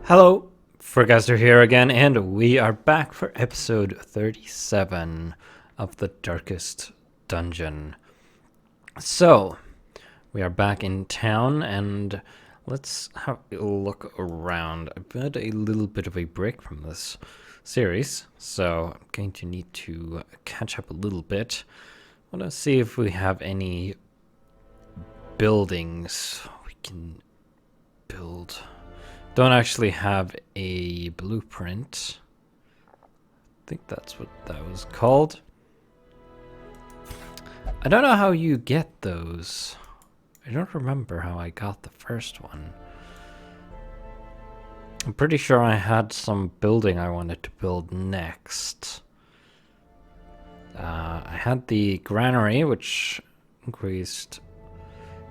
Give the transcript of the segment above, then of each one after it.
Hello, Forgaster here again, and we are back for episode 37 of the Darkest Dungeon. So, we are back in town, and let's have a look around. I've had a little bit of a break from this series, so I'm going to need to catch up a little bit. I want to see if we have any buildings we can build. Don't actually have a blueprint. I think that's what that was called. I don't know how you get those. I don't remember how I got the first one. I'm pretty sure I had some building I wanted to build next. I had the granary, which increased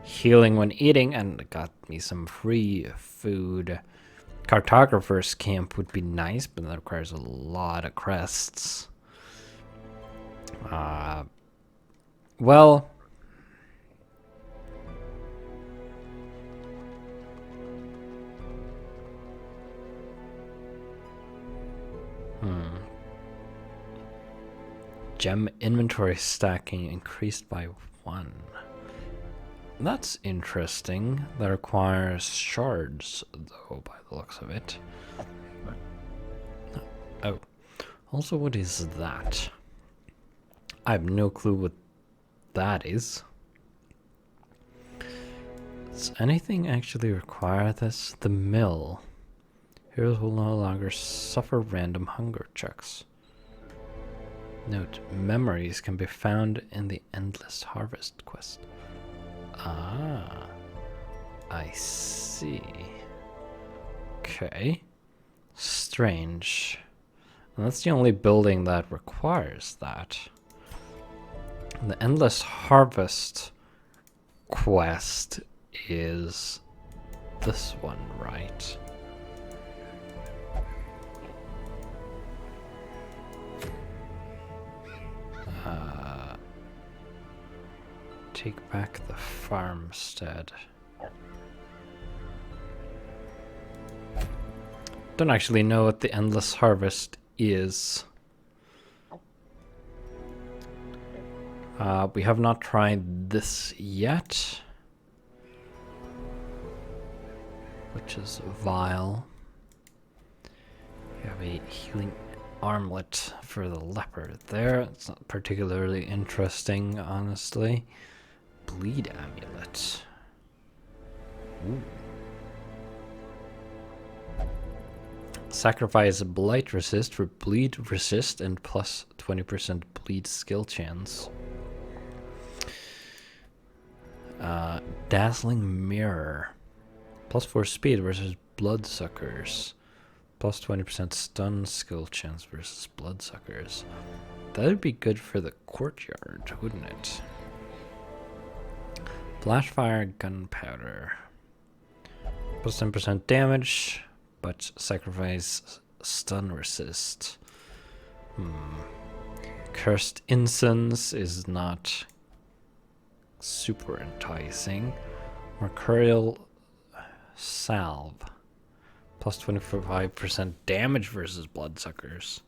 healing when eating and got me some free food. Cartographer's camp would be nice, but that requires a lot of crests. Well, gem inventory stacking increased by 1. That's interesting. That requires shards, though, by the looks of it. Oh. Also, what is that? I have no clue what that is. Does anything actually require this? The mill. Heroes will no longer suffer random hunger checks. Note, memories can be found in the Endless Harvest quest. Ah, I see. Okay. Strange. And that's the only building that requires that. The Endless Harvest quest is this one, right? Take back the farmstead. Don't actually know what the Endless Harvest is. We have not tried this yet, which is vile. We have a healing armlet for the leopard there. It's not particularly interesting, honestly. Bleed amulet. Ooh. Sacrifice blight resist for bleed resist and plus 20% bleed skill chance. Dazzling mirror. Plus 4 speed versus bloodsuckers. Plus 20% stun skill chance versus bloodsuckers. That would be good for the courtyard, wouldn't it? Flashfire gunpowder. Plus 10% damage, but sacrifice stun resist. Cursed incense is not super enticing. Mercurial salve. Plus 25% damage versus bloodsuckers.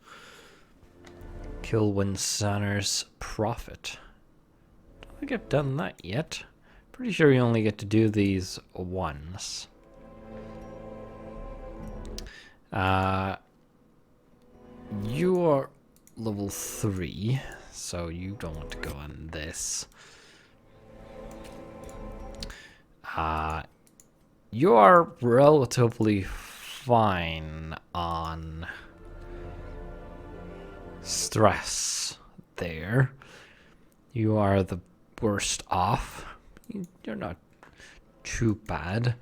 Kill Winsanner's profit. Don't think I've done that yet. Pretty sure you only get to do these once. You are level 3, so you don't want to go on this. You are relatively fine on stress there. You are the worst off. You're not too bad.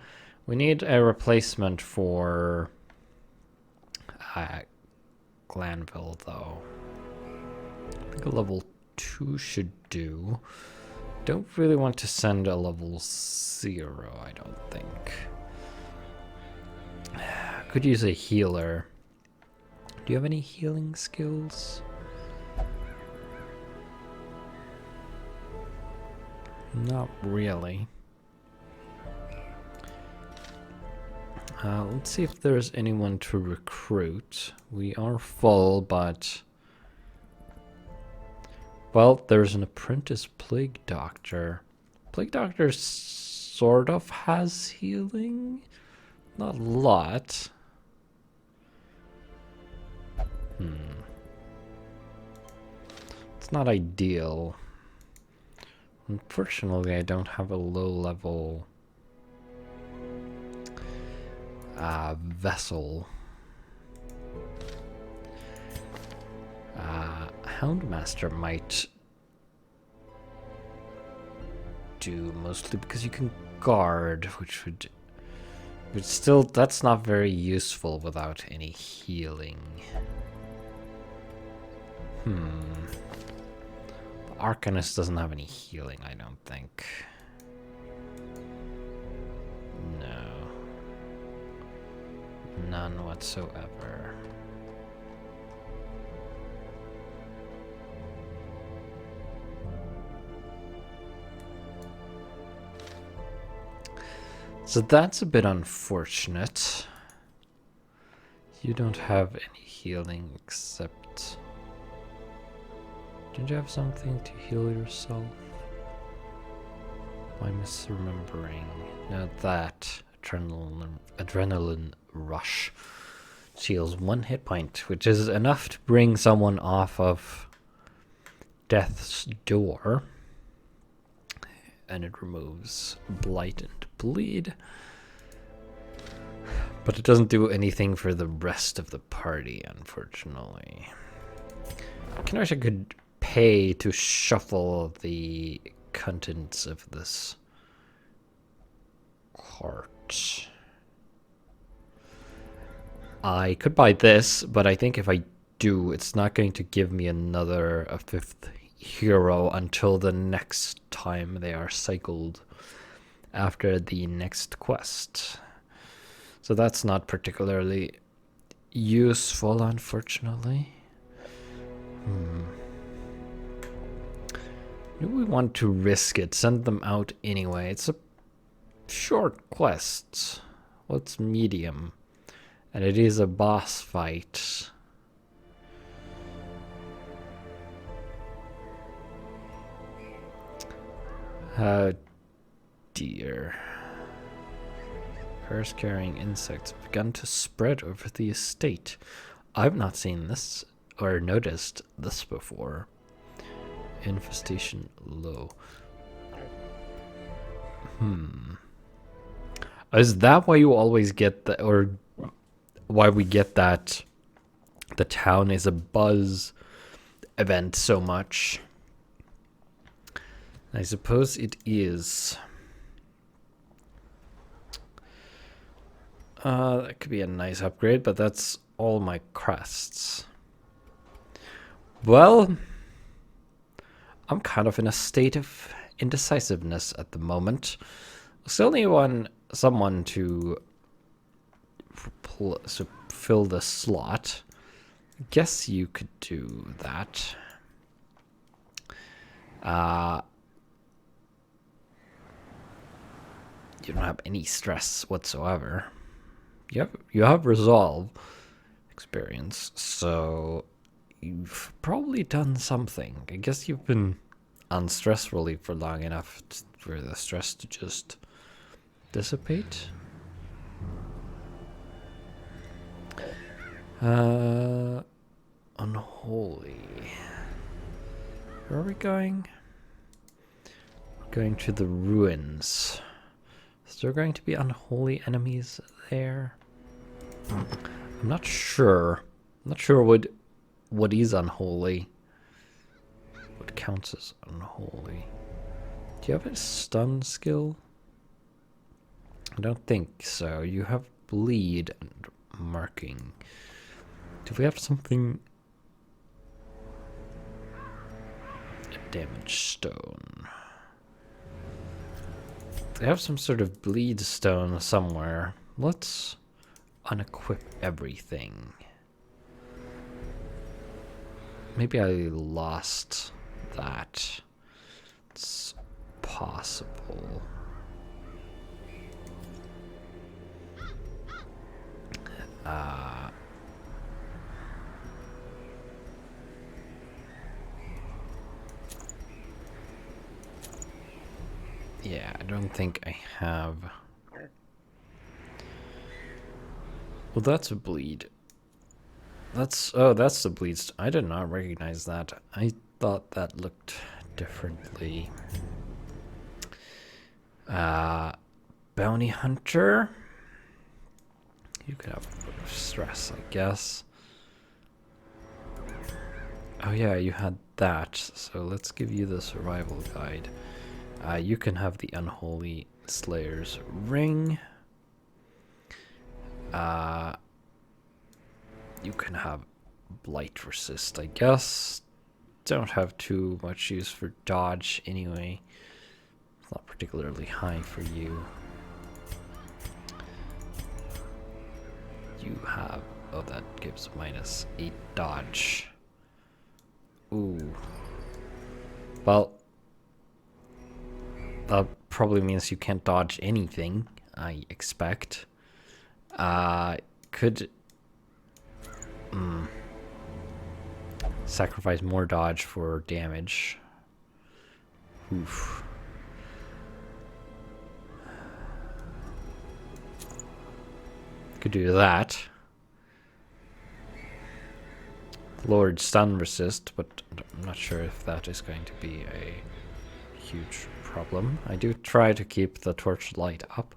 We need a replacement for Glanville, though. I think a level 2 should do. Don't really want to send a level 0, I don't think. Could use a healer. Do you have any healing skills? Not really. Let's see if there's anyone to recruit. We are full, but... Well, there's an apprentice plague doctor. Plague doctor sort of has healing. Not a lot. It's not ideal. Unfortunately, I don't have a low level vessel. Houndmaster might do, mostly because you can guard, which would... But still, that's not very useful without any healing. The Arcanist doesn't have any healing, I don't think. No. None whatsoever. So that's a bit unfortunate. You don't have any healing except... Did you have something to heal yourself? I'm misremembering. Now that adrenaline rush heals 1 hit point, which is enough to bring someone off of death's door. And it removes blight and bleed. But it doesn't do anything for the rest of the party, unfortunately. I wish I could pay to shuffle the contents of this cart. I could buy this, but I think if I do, it's not going to give me another 5th hero until the next time they are cycled after the next quest. So that's not particularly useful, unfortunately. Do we want to risk it? Send them out anyway. It's a short quest. What's medium? And it is a boss fight. Dear. Curse-carrying insects have begun to spread over the estate. I've not seen this or noticed this before. Infestation low. Is that why you always get the, or why we get that the town is a buzz event so much? I suppose it is. That could be a nice upgrade, but that's all my crests. Well, I'm kind of in a state of indecisiveness at the moment. Still need someone to fill the slot. I guess you could do that. You don't have any stress whatsoever. You have resolve experience, so you've probably done something. I guess you've been on stress relief for long enough for the stress to just dissipate. Unholy. Where are we going? We're going to the ruins. Is there going to be unholy enemies there? I'm not sure. I'm not sure what is unholy. What counts as unholy? Do you have a stun skill? I don't think so. You have bleed and marking. Do we have something? A damage stone. They have some sort of bleed stone somewhere. Let's unequip everything. Maybe I lost that. It's possible. don't think I have. Well, that's a bleed. That's the bleeds. I did not recognize that. I thought that looked differently. Bounty hunter. You could have a bit of stress, I guess. Oh yeah, you had that. So let's give you the survival guide. You can have the Unholy Slayer's Ring. You can have Blight Resist, I guess. Don't have too much use for dodge anyway. It's not particularly high for you. You have... oh, that gives -8 dodge. Ooh. Well, that probably means you can't dodge anything, I expect. Could... sacrifice more dodge for damage. Oof. Could do that. Lowered stun resist, but I'm not sure if that is going to be a huge problem. I do try to keep the torchlight up.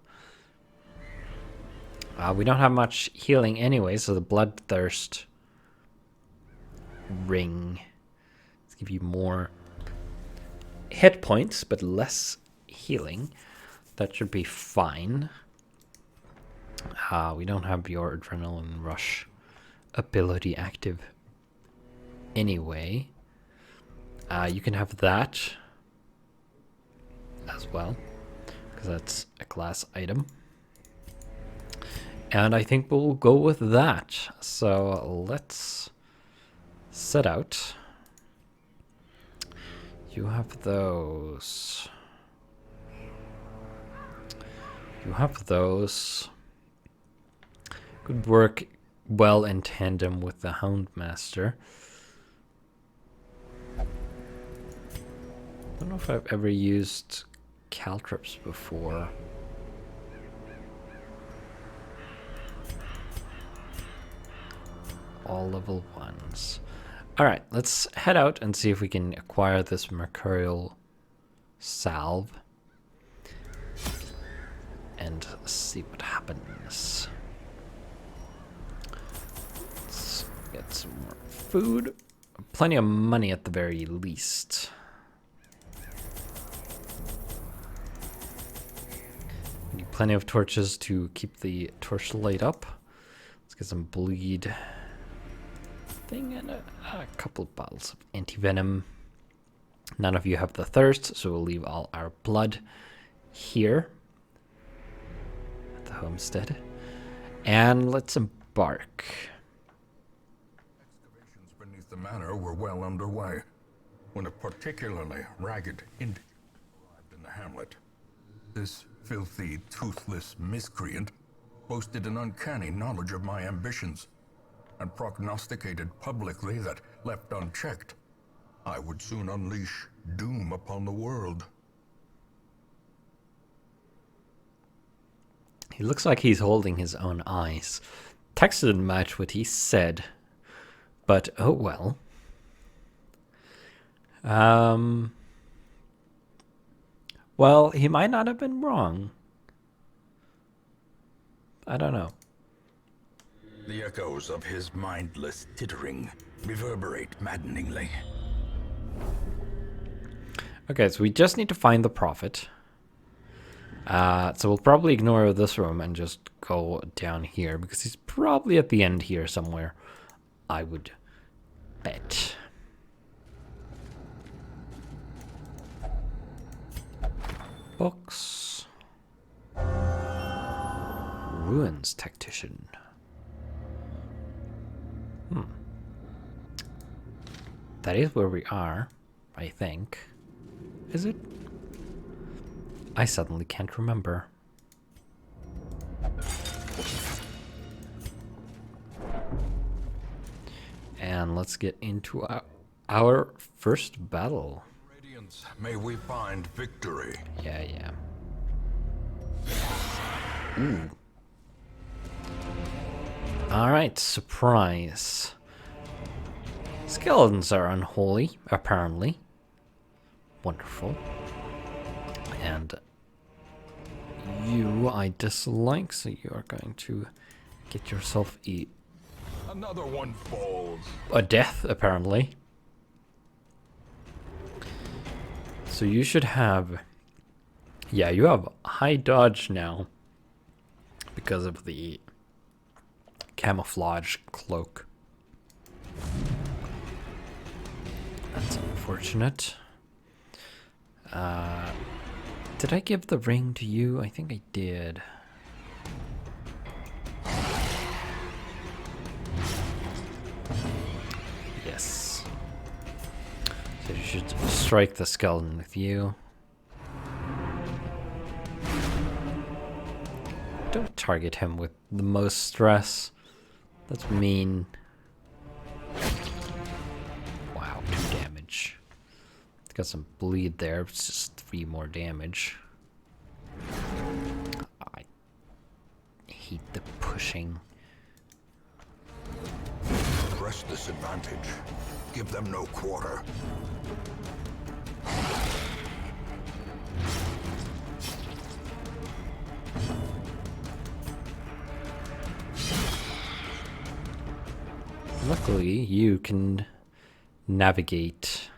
We don't have much healing anyway, so the bloodthirst ring. Let's give you more hit points, but less healing. That should be fine. We don't have your adrenaline rush ability active anyway. You can have that as well, because that's a class item. And I think we'll go with that. So let's set out. You have those. You have those. Could work well in tandem with the Houndmaster. I don't know if I've ever used caltrops before. All level 1s. Alright, let's head out and see if we can acquire this Mercurial Salve. And see what happens. Let's get some more food. Plenty of money at the very least. We need plenty of torches to keep the torchlight up. Let's get some bleed thing and a couple of bottles of anti-venom. None of you have the thirst, so we'll leave all our blood here at the homestead. And let's embark. Excavations beneath the manor were well underway when a particularly ragged Indian arrived in the hamlet. This filthy, toothless miscreant boasted an uncanny knowledge of my ambitions and prognosticated publicly that, left unchecked, I would soon unleash doom upon the world. He looks like he's holding his own eyes. Text didn't match what he said, but oh well. Well, he might not have been wrong. I don't know. The echoes of his mindless tittering reverberate maddeningly. Okay, so we just need to find the prophet. So we'll probably ignore this room and just go down here, because he's probably at the end here somewhere, I would bet. Books. Ruins tactician. That is where we are, I think. Is it? I suddenly can't remember. And let's get into our first battle. Radiance, may we find victory. Yeah. Alright, surprise. Skeletons are unholy, apparently. Wonderful. And you I dislike, so you are going to get yourself Another one falls. a death, apparently. So you should have... Yeah, you have high dodge now because of the camouflage cloak. That's unfortunate. Did I give the ring to you? I think I did. Yes. So you should strike the skeleton with you. Don't target him with the most stress. That's mean. Wow, 2 damage. Got some bleed there. It's just 3 more damage. I hate the pushing. Press this advantage. Give them no quarter. Luckily, you can navigate.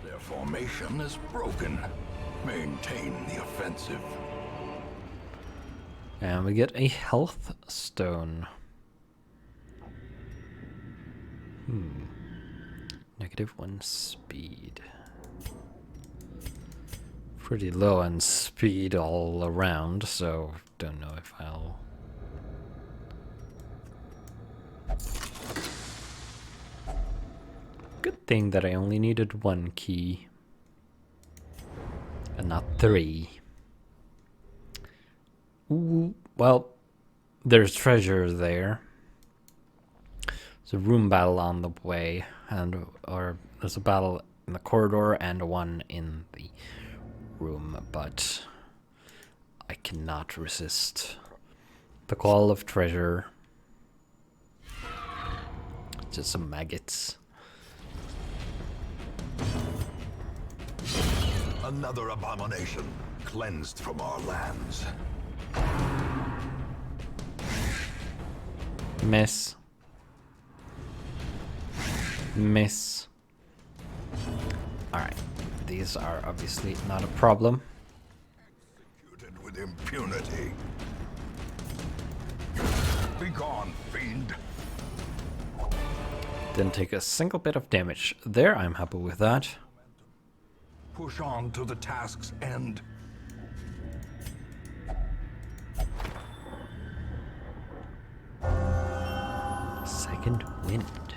Their formation is broken. Maintain the offensive. And we get a health stone. -1 speed. Pretty low on speed all around, so don't know if I'll... Good thing that I only needed 1 key. And not 3. Ooh, well, there's treasure there. There's a room battle on the way, or there's a battle in the corridor and one in the room, but I cannot resist the call of treasure. Just some maggots. Another abomination cleansed from our lands. Miss. Miss. Alright. These are obviously not a problem. Executed with impunity. Be gone, fiend. Didn't take a single bit of damage there. I'm happy with that. Push on to the task's end. Second wind.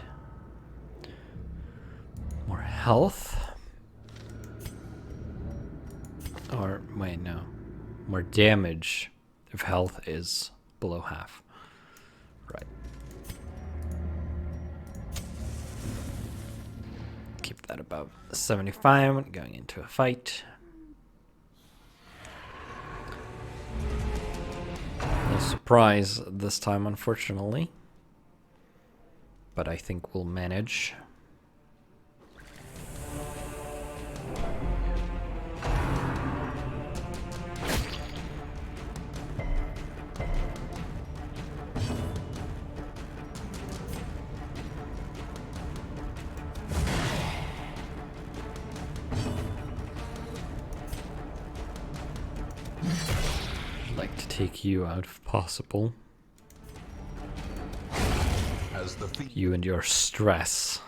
More health. Or, wait, no. More damage if health is below half. Right. Keep that above 75 when going into a fight. No surprise this time, unfortunately. But I think we'll manage. Like to take you out if possible. As the fiend You and your stress.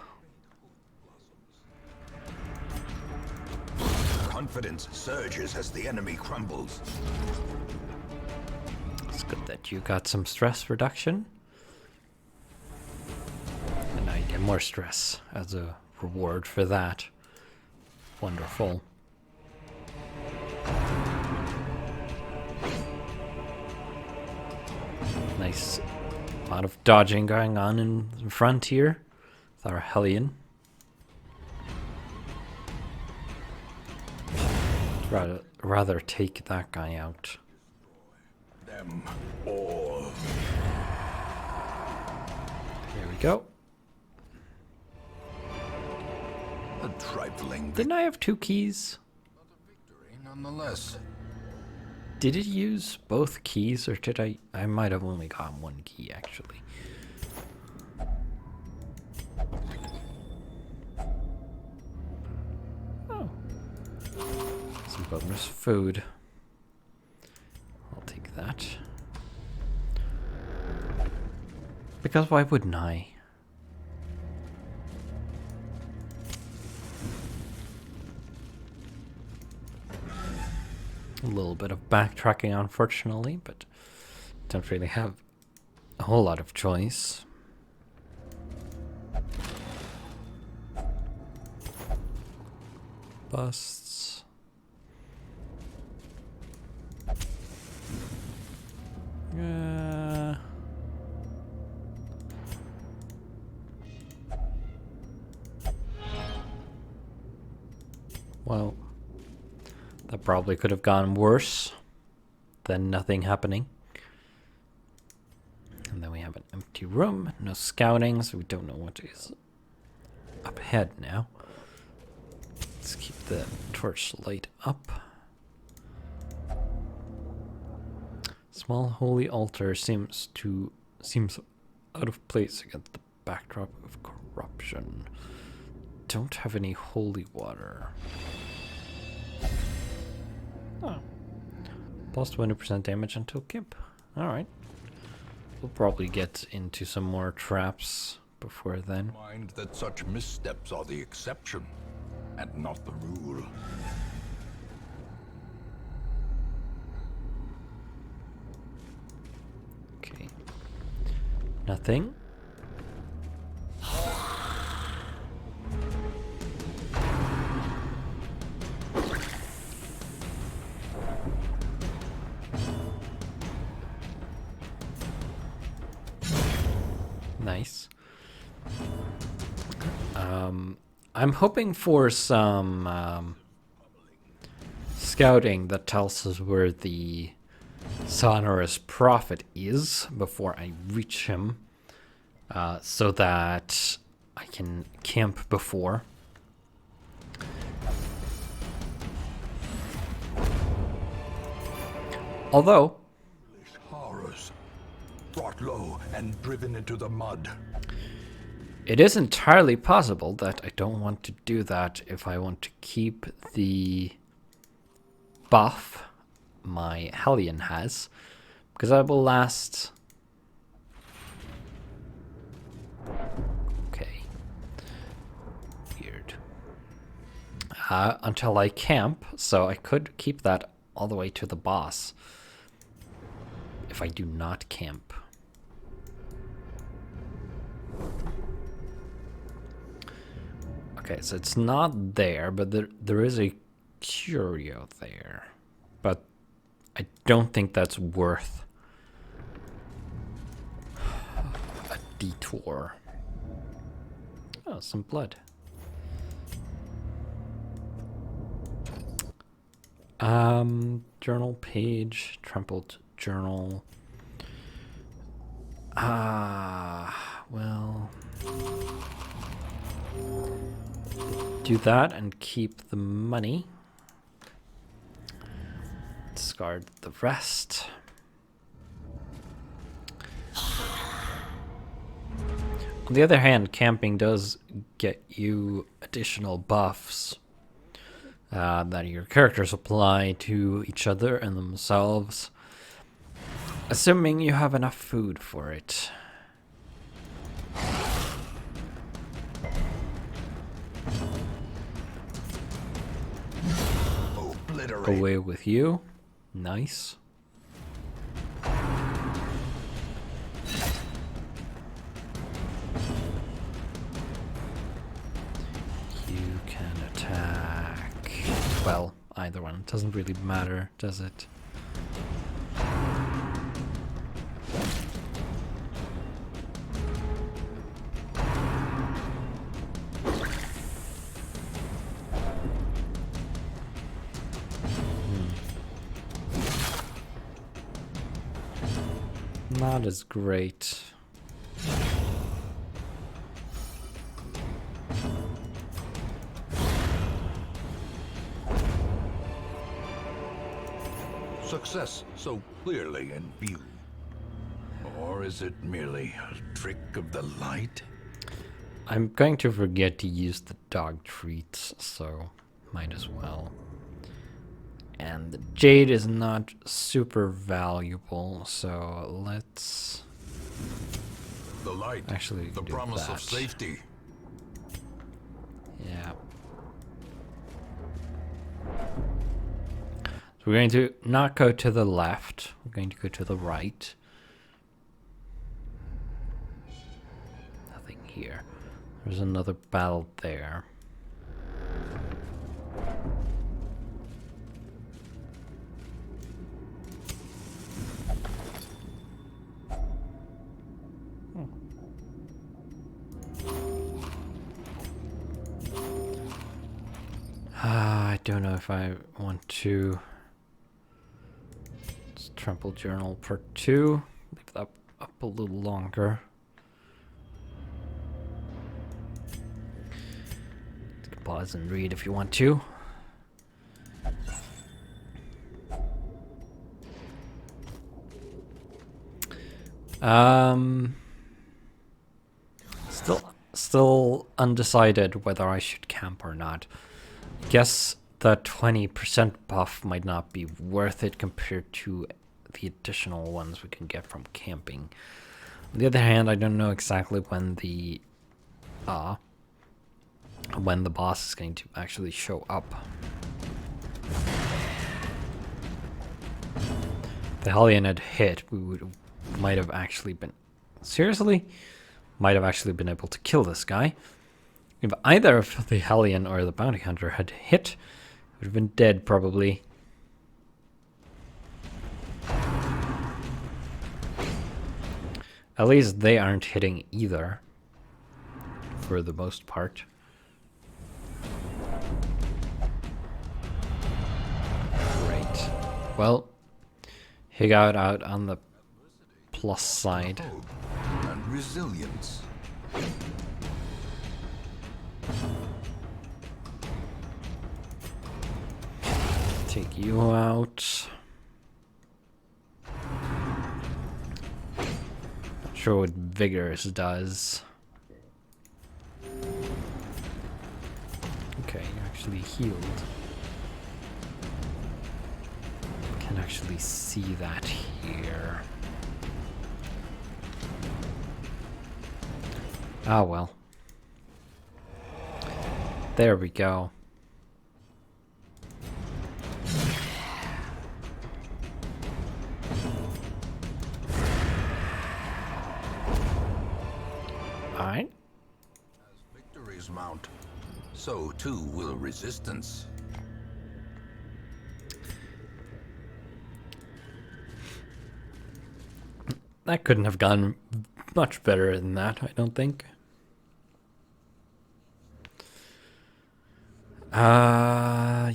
confidence surges as the enemy crumbles. It's good that you got some stress reduction. And I get more stress as a reward for that. Wonderful. Nice amount of dodging going on in front here with our Hellion. Rather take that guy out. Them all. There we go. A trifling Didn't I have 2 keys? victory nonetheless. Did it use both keys, or did I? I might have only gotten 1 key, actually. Oh. Some bonus food. I'll take that. Because why wouldn't I? A little bit of backtracking, unfortunately, but don't really have a whole lot of choice. Busts. Well, that probably could have gone worse than nothing happening. And then we have an empty room, no scouting, so we don't know what is up ahead now. Let's keep the torchlight up. Small holy altar seems out of place against the backdrop of corruption. Don't have any holy water. Oh. Plus 20% damage until Kimp. Alright. We'll probably get into some more traps before then. Mind that such missteps are the exception and not the rule. Okay. Nothing. Nice. I'm hoping for some scouting that tells us where the sonorous prophet is before I reach him, so that I can camp before. Although Horrors, brought low and driven into the mud. it is entirely possible that I don't want to do that if I want to keep the buff my Hellion has, because I will last... Okay. Weird. Until I camp, so I could keep that all the way to the boss if I do not camp. Okay, so it's not there, but there is a curio there. But I don't think that's worth a detour. Oh, some blood. Journal page, trampled journal. Well, do that and keep the money. Discard the rest. On the other hand, camping does get you additional buffs that your characters apply to each other and themselves, assuming you have enough food for it. Obliterate. Away with you. Nice. You can attack. Well, either one. It doesn't really matter, does it? not as great. Success so clearly in view. Or is it merely a trick of the light? I'm going to forget to use the dog treats, so might as well. And the jade is not super valuable, so let's The light, actually the do promise that. of safety. Yeah. So we're going to not go to the left, we're going to go to the right. Nothing here. There's another battle there. I don't know if I want to. Let's trample journal part 2. Leave that up a little longer. You can pause and read if you want to. Still undecided whether I should camp or not. Guess the 20% buff might not be worth it compared to the additional ones we can get from camping. On the other hand, I don't know exactly when the boss is going to actually show up. If the Hellion had hit, might have actually been able to kill this guy. If either of the Hellion or the Bounty Hunter had hit, it would have been dead probably. At least they aren't hitting either, for the most part. Great. Well, he got out on the plus side. Hope and resilience. Take you out. Not sure what Vigorous does. Okay, you're actually healed. Can actually see that here. Ah, well. There we go. Alright. As victories mount, so too will resistance. That couldn't have gone much better than that, I don't think.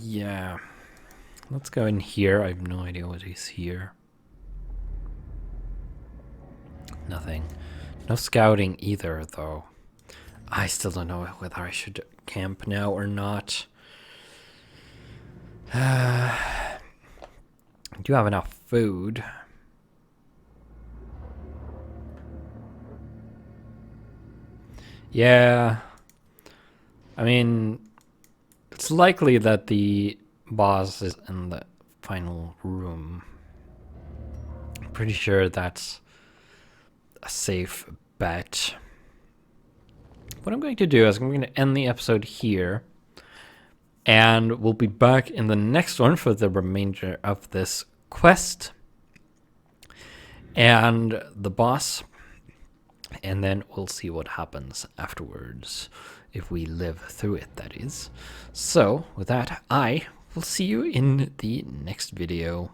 Yeah. Let's go in here. I have no idea what is here. Nothing. No scouting either, though. I still don't know whether I should camp now or not. I do have enough food. Yeah. I mean, it's likely that the boss is in the final room. I'm pretty sure that's a safe bet. What I'm going to do is I'm going to end the episode here. And we'll be back in the next one for the remainder of this quest. And the boss. And then we'll see what happens afterwards. If we live through it, that is. So, with that, I will see you in the next video.